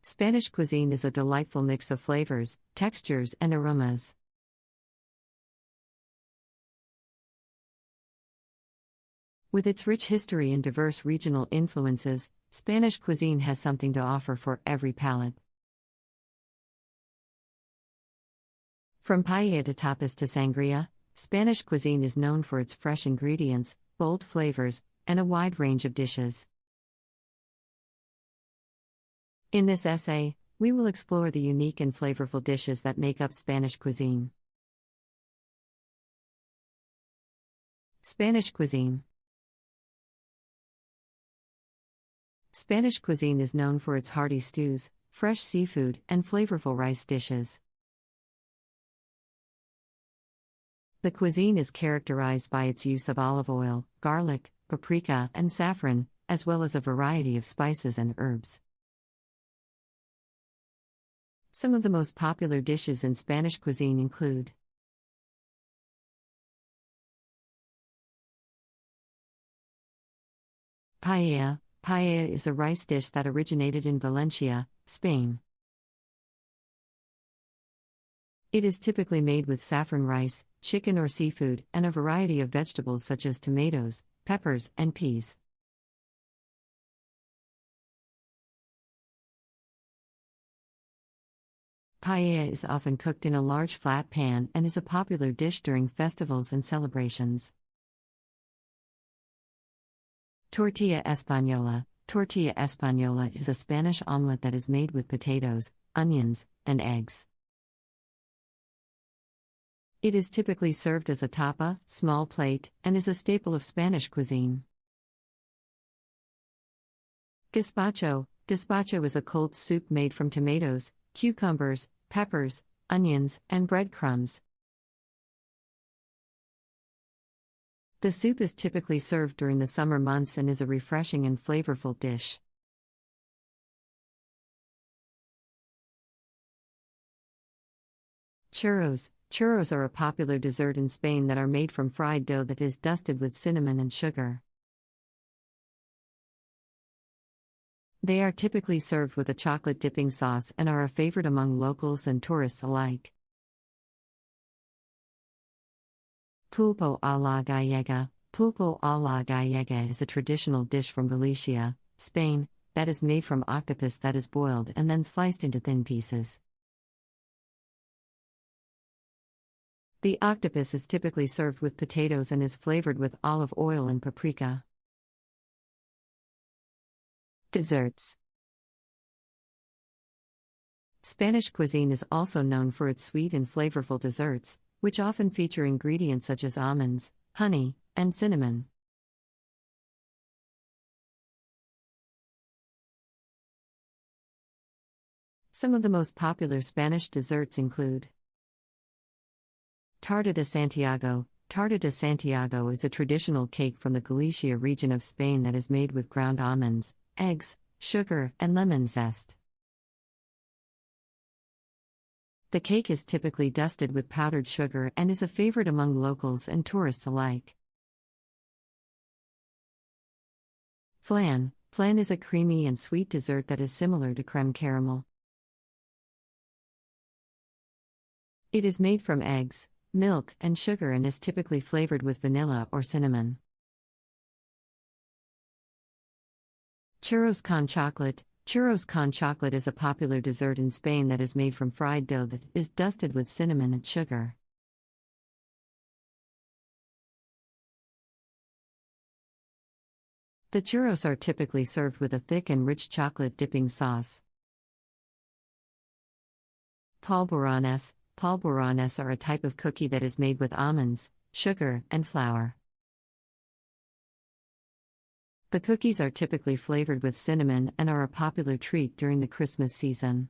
Spanish cuisine is a delightful mix of flavors, textures, and aromas. With its rich history and diverse regional influences, Spanish cuisine has something to offer for every palate. From paella to tapas to sangria, Spanish cuisine is known for its fresh ingredients, bold flavors, and a wide range of dishes. In this essay, we will explore the unique and flavorful dishes that make up Spanish cuisine. Spanish cuisine. Spanish cuisine is known for its hearty stews, fresh seafood, and flavorful rice dishes. The cuisine is characterized by its use of olive oil, garlic, paprika, and saffron, as well as a variety of spices and herbs. Some of the most popular dishes in Spanish cuisine include paella. Paella is a rice dish that originated in Valencia, Spain. It is typically made with saffron rice, chicken or seafood, and a variety of vegetables such as tomatoes, peppers, and peas. Paella is often cooked in a large flat pan and is a popular dish during festivals and celebrations. Tortilla española. Tortilla española is a Spanish omelette that is made with potatoes, onions, and eggs. It is typically served as a tapa, small plate, and is a staple of Spanish cuisine. Gazpacho. Gazpacho is a cold soup made from tomatoes, cucumbers, peppers, onions, and breadcrumbs. The soup is typically served during the summer months and is a refreshing and flavorful dish. Churros. Churros are a popular dessert in Spain that are made from fried dough that is dusted with cinnamon and sugar. They are typically served with a chocolate dipping sauce and are a favorite among locals and tourists alike. Pulpo a la gallega. Pulpo a la gallega is a traditional dish from Galicia, Spain, that is made from octopus that is boiled and then sliced into thin pieces. The octopus is typically served with potatoes and is flavored with olive oil and paprika. Desserts. Spanish cuisine is also known for its sweet and flavorful desserts, which often feature ingredients such as almonds, honey, and cinnamon. Some of the most popular Spanish desserts include Tarta de Santiago. Tarta de Santiago is a traditional cake from the Galicia region of Spain that is made with ground almonds, eggs, sugar, and lemon zest. The cake is typically dusted with powdered sugar and is a favorite among locals and tourists alike. Flan. Flan is a creamy and sweet dessert that is similar to crème caramel. It is made from eggs, milk, and sugar and is typically flavored with vanilla or cinnamon. Churros con chocolate. Churros con chocolate is a popular dessert in Spain that is made from fried dough that is dusted with cinnamon and sugar. The churros are typically served with a thick and rich chocolate dipping sauce. Polvorones. Polvorones are a type of cookie that is made with almonds, sugar, and flour. The cookies are typically flavored with cinnamon and are a popular treat during the Christmas season.